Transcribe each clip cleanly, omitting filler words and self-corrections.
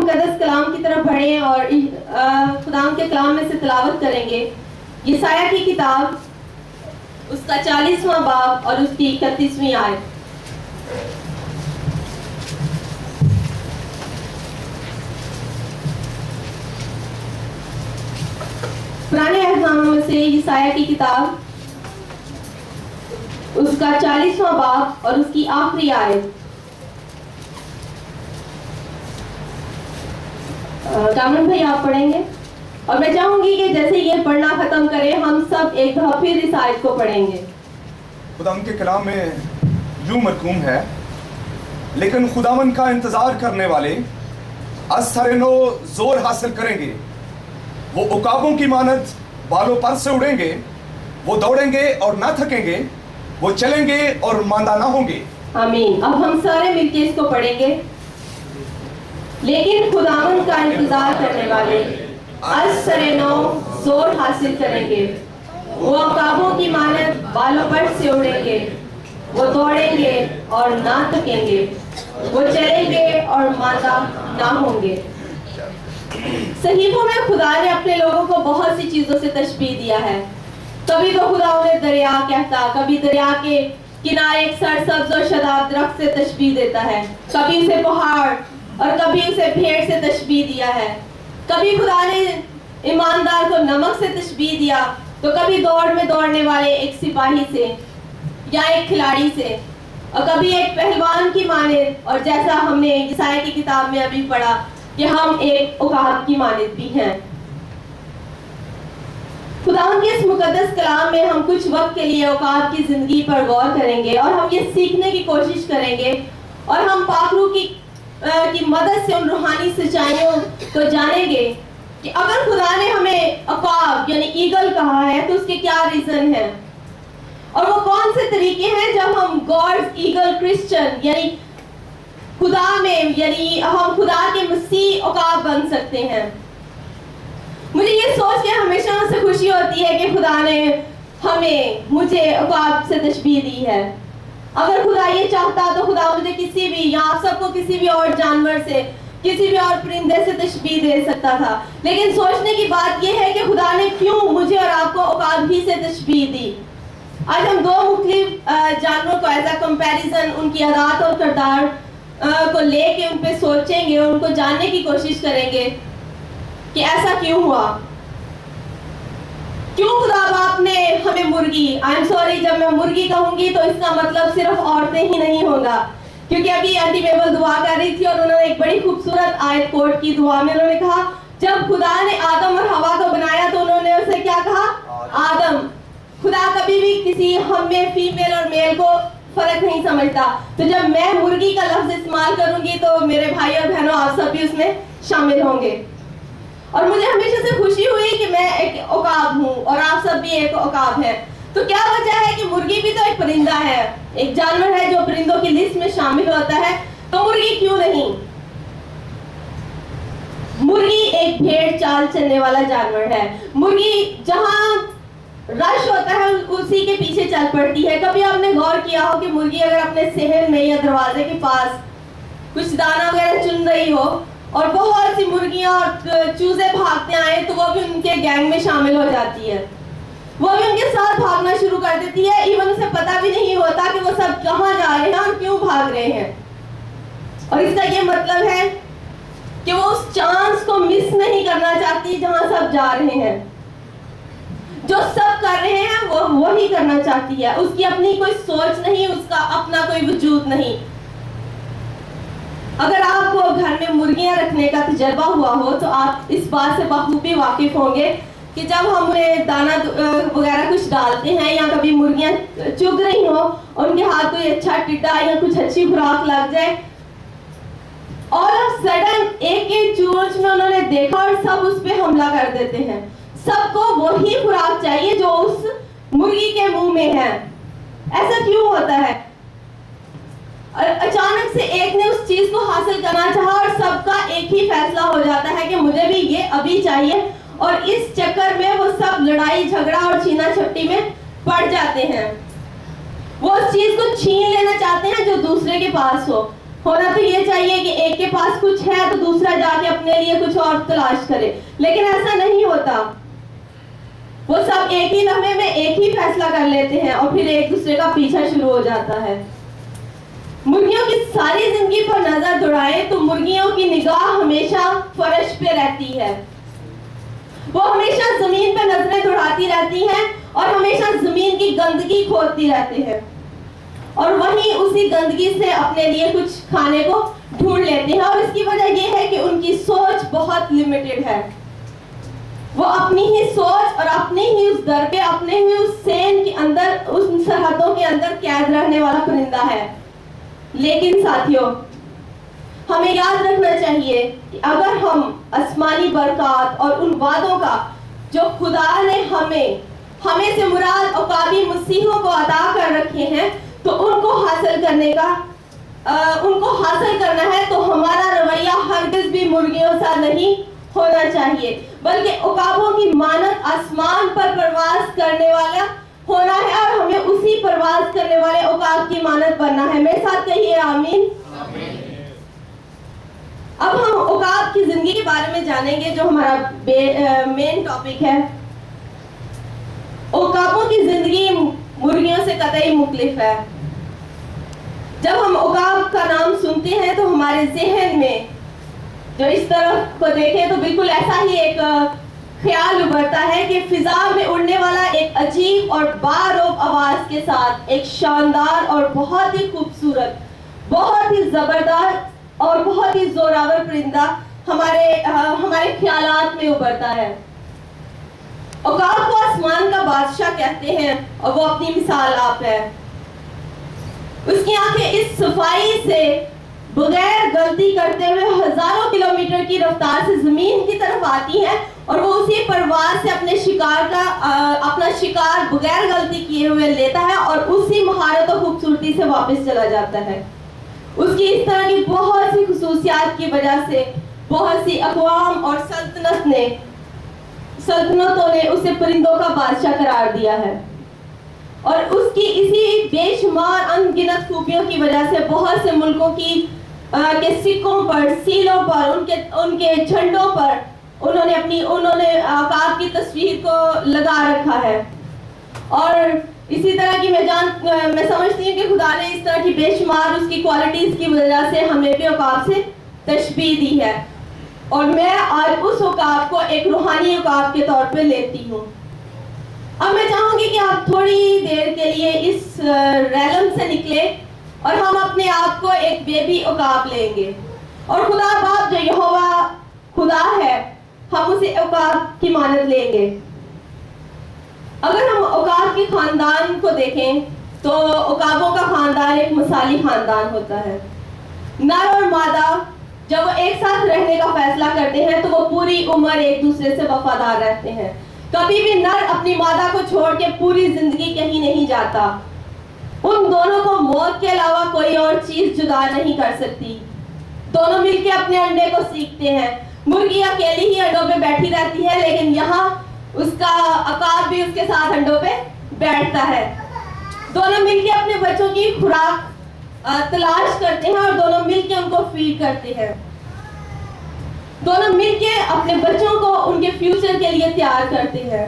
मुकद्दस कलाम की तरफ बढ़े और खुदाम के कलाम में से तिलावत करेंगे। यशायाह की किताब, उसका 40वां बाब और उसकी 31वीं आयत। पुराने अहदनामे में से यशायाह की किताब, उसका 40वां बाब और उसकी आखिरी आयत। कामरान भाई आप पढ़ेंगे और मैं चाहूंगी कि जैसे ये पढ़ना खत्म करें हम सब एक दफा फिर इस आयत को पढ़ेंगे। खुदावन के कलाम में यूं मरकूम है, लेकिन खुदावन का इंतजार करने वाले असर-ए-नो जोर हासिल करेंगे। वो उकाबों की मानद बालों पर से उड़ेंगे, वो दौड़ेंगे और ना थकेंगे, वो चलेंगे और मांदा ना होंगे। आमीन। अब हम सारे मिलकर इसको पढ़ेंगे। लेकिन खुदावन का इंतजार करने वाले असर-ए-नो जोर हासिल करेंगे, वो उकाबों की मानद बालों पर से उड़ेंगे, वो दौड़ेंगे और ना थकेंगे, वो चलेंगे और मांदा ना होंगे। सहीफों में खुदा ने अपने लोगों को बहुत सी चीजों से तशबीह दिया है। कभी तो खुदा उन्हें दरिया कहता, कभी दरिया के किनारे एक सरसब्ज और शदाब दरख्त से तशबीह देता है, कभी उसे पहाड़ और कभी उसे भेड़ से तशबीह दिया है। कभी खुदा ने ईमानदार को नमक से तशबीह दिया, तो कभी दौड़ में दौड़ने वाले एक सिपाही से या एक खिलाड़ी से, और कभी एक पहलवान की मानद, और जैसा हमने यशायाह की किताब में अभी पढ़ा कि हम एक उकाब की मानद भी हैं। खुदावंद के इस मुकद्दस कलाम में हम कुछ वक्त के लिए उकाब की जिंदगी पर गौर करेंगे और हम ये सीखने की कोशिश करेंगे और हम पाकरू की मदद से उन रूहानी सच्चाइयों को जानेंगे कि अगर खुदा ने हमें उकाब यानी ईगल कहा है तो उसके क्या रीजन है और वो कौन से तरीके हैं जब हम गॉड्स ईगल क्रिश्चियन यानी खुदा में यानी हम खुदा के मसीह उकाब बन सकते हैं। मुझे ये सोच के हमेशा से खुशी होती है कि खुदा ने मुझे उकाब से तशबीह दी है। अगर खुदा ये चाहता तो खुदा मुझे किसी भी या आप सबको किसी भी और जानवर से, किसी भी और परिंदे से तशबीह दे सकता था, लेकिन सोचने की बात यह है कि खुदा ने क्यों मुझे और आपको उकाब ही से तशबीह दी। आज हम दो मुख्तलिफ जानवरों को एज अ कंपैरिजन उनकी आदत और किरदार को लेके उन पे सोचेंगे और उनको जानने की कोशिश करेंगे कि ऐसा क्यों हुआ, क्यों खुदा बाप ने हमें मुर्गी, आई एम सॉरी जब मैं मुर्गी कहूंगी तो इसका मतलब सिर्फ औरतें ही नहीं होगा, क्योंकि अभी आंटी बेबल दुआ कर रही थी और उन्होंने एक बड़ी खूबसूरत आयत कोट की दुआ में उन्होंने कहा जब खुदा ने आदम और हवा को बनाया तो उन्होंने उसे क्या कहा, आदम। खुदा कभी भी किसी हम में फीमेल और मेल को फर्क नहीं समझता। तो जब मैं मुर्गी का लफ्ज इस्तेमाल करूंगी तो मेरे भाई और बहनों आप सब भी उसमें शामिल होंगे। और मुझे हमेशा से खुशी हुई कि मैं एक उकाब हूँ और आप सब भी एक उकाब है। तो क्या वजह है कि मुर्गी भी तो एक परिंदा है, एक जानवर है जो परिंदों की लिस्ट में शामिल होता है, तो मुर्गी क्यों नहीं? मुर्गी एक भेड़ चाल चलने वाला जानवर है। मुर्गी जहां रश होता है उसी के पीछे चल पड़ती है। कभी आपने गौर किया हो कि मुर्गी अगर अपने शहर में या दरवाजे के पास कुछ दाना वगैरह चुन रही हो और बहुत सी मुर्गियां और चूजे भागते आए तो वो भी उनके गैंग में शामिल हो जाती है, वो भी उनके साथ भागना शुरू कर देती है। इवन उसे पता भी नहीं होता कि वो सब कहाँ जा रहे हैं और क्यों भाग रहे हैं। और इसका ये मतलब है कि वो उस चांस को मिस नहीं करना चाहती जहां सब जा रहे हैं। जो सब कर रहे हैं वो वही करना चाहती है, उसकी अपनी कोई सोच नहीं, उसका अपना कोई वजूद नहीं। अगर आपको घर में मुर्गियां रखने का तजर्बा हुआ हो तो आप इस बात से बखूबी वाकिफ होंगे कि जब हम उन्हें दाना वगैरह कुछ डालते हैं या कभी मुर्गियां चुग रही हो और उनके हाथ कोई अच्छा टिड्डा या कुछ अच्छी खुराक लग जाए, ऑल ऑफ सडन एक चूंच में उन्होंने देखा और सब उस पे हमला कर देते हैं। सबको वही खुराक चाहिए जो उस मुर्गी के मुंह में है। ऐसा क्यों होता है? और अचानक से एक ने उस चीज को हासिल करना चाहा और सबका एक ही फैसला हो जाता है कि मुझे भी ये अभी चाहिए, और इस चक्कर में वो सब लड़ाई झगड़ा और छीना झपटी में पड़ जाते हैं। वो उस चीज को छीन लेना चाहते हैं जो दूसरे के पास हो। होना तो ये चाहिए कि एक के पास कुछ है तो दूसरा जाके अपने लिए कुछ और तलाश करे, लेकिन ऐसा नहीं होता। वो सब एक ही लम्हे में एक ही फैसला कर लेते हैं और फिर एक दूसरे का पीछा शुरू हो जाता है। मुर्गियों की सारी जिंदगी पर नजर दौड़ाएं तो मुर्गियों की निगाह हमेशा फर्श पे रहती है। वो हमेशा जमीन पे नजरें दौड़ाती रहती हैं और हमेशा जमीन की गंदगी खोदती रहती है, और वहीं उसी गंदगी से अपने लिए कुछ खाने को ढूंढ लेते हैं। और इसकी वजह यह है कि उनकी सोच बहुत लिमिटेड है। वो अपनी ही सोच और अपने ही उस दर पे, अपने ही उस सेन के अंदर, उस सरहदों के अंदर कैद रहने वाला परिंदा है। लेकिन साथियों, हमें याद रखना चाहिए कि अगर हम आसमानी बरकत और उन वादों का जो खुदा ने हमें से मुराद औकाबी मसीहों को अता कर रखे हैं, तो उनको हासिल करना है तो हमारा रवैया हरगिज़ भी मुर्गियों सा नहीं होना चाहिए, बल्कि उकाबों की मानद आसमान पर परवाज करने वाला होना है, और हमें उसी परवाज करने वाले उकाब की मानद बनना है। मेरे साथ कहिए आमीन। अब हम उकाब की जिंदगी के बारे में जानेंगे, जो हमारा मेन टॉपिक है। उकाबों की जिंदगी मुर्गियों से कतई मुख्तलिफ है। जब हम उकाब का नाम सुनते हैं तो हमारे जहन में जो इस तरफ को देखें तो बिल्कुल ऐसा ही एक ख्याल उभरता है कि फिजा में उड़ने वाला एक अजीब और बारोब आवाज के साथ एक शानदार और बहुत ही खूबसूरत, बहुत ही जबरदस्त और बहुत ही जोरावर परिंदा हमारे ख्यालात में उभरता है। उकाब को आसमान का बादशाह कहते हैं और वो अपनी मिसाल आप है। उसकी आंखें इस सफाई से बगैर गलती करते हुए हजारों किलोमीटर की रफ्तार से जमीन की तरफ आती हैं, और वो उसी परवाज से अपना शिकार बगैर गलती किए हुए लेता है और उसी महारत और खूबसूरती से वापस चला जाता है। उसकी इस तरह की बहुत सी खुसूसियात की वजह से बहुत सी अक़वाम और सल्तनतों ने उसे परिंदों का बादशाह करार दिया है, और उसकी इसी बेशुमार अनगिनत खूबियों की वजह से बहुत से मुल्कों के सिक्कों पर, सीलों पर, उनके झंडों पर उन्होंने उकाब की तस्वीर को लगा रखा है। और इसी तरह की मैं समझती हूँ कि खुदा ने इस तरह की बेशुमार उसकी क्वालिटीज की वजह से हमें भी उकाब से तशबीह दी है, और मैं आज उस उकाब को एक रूहानी उकाब के तौर पे लेती हूँ। अब मैं चाहूंगी कि आप थोड़ी देर के लिए इस रैलम से निकले और हम अपने आप को एक बेबी उकाब लेंगे, और खुदा बाप जो यहोवा खुदा है, हम उसे उकाब की मानद लेंगे। अगर हम उकाब के खानदान को देखें तो उकाबों का खानदान एक मिसाली खानदान होता है। नर और मादा जब वो एक साथ रहने का फैसला करते हैं तो वो पूरी उम्र एक दूसरे से वफादार रहते हैं। कभी भी नर अपनी मादा को छोड़ के पूरी जिंदगी कहीं नहीं जाता। उन दोनों को मौत के अलावा कोई और चीज जुदा नहीं कर सकती। दोनों मिलके अपने अंडे को सीखते हैं। मुर्गी अकेली ही अंडों पे बैठी रहती है, लेकिन यहाँ उसका उकाब भी उसके साथ अंडों पे बैठता है। दोनों मिलके अपने बच्चों की खुराक तलाश करते हैं और दोनों मिलके उनको फीड करते हैं। दोनों मिलके अपने बच्चों को उनके फ्यूचर के लिए तैयार करते हैं।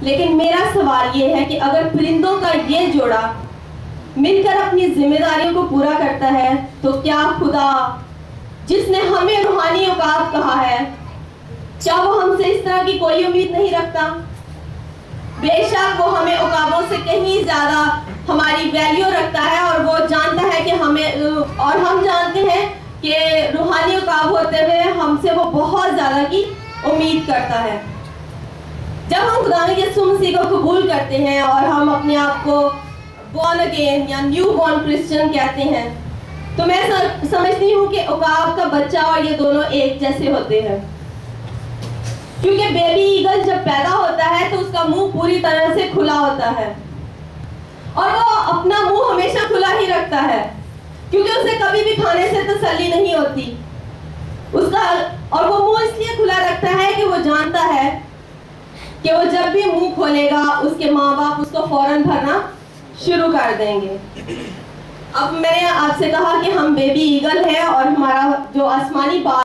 लेकिन मेरा सवाल ये है कि अगर परिंदों का ये जोड़ा मिलकर अपनी जिम्मेदारियों को पूरा करता है, तो क्या खुदा जिसने हमें रूहानी औकात कहा है, क्या वो हमसे इस तरह की कोई उम्मीद नहीं रखता? बेशक वो हमें औकाबों से कहीं ज्यादा हमारी वैल्यू रखता है, और वो जानता है कि हम जानते हैं कि रूहानी औकाब होते हुए हमसे वो बहुत ज्यादा की उम्मीद करता है। जब हम खुदा यीशु मसीह को कबूल करते हैं और हम अपने आप को बॉर्न अगेन या न्यू बॉर्न क्रिश्चियन कहते हैं, तो मैं समझती हूँ कि औकाब का बच्चा और ये दोनों एक जैसे होते हैं। क्योंकि बेबी ईगल जब पैदा होता है तो उसका मुंह पूरी तरह से खुला होता है, और वो अपना मुंह हमेशा खुला ही रखता है, क्योंकि उसे कभी भी खाने से तसल्ली नहीं होती उसका। और वो मुंह इसलिए खुला रखता है कि वो जानता है कि वो जब भी मुंह खोलेगा उसके माँ बाप उसको फौरन भरना शुरू कर देंगे। अब मैंने आपसे कहा कि हम बेबी ईगल है और हमारा जो आसमानी बाल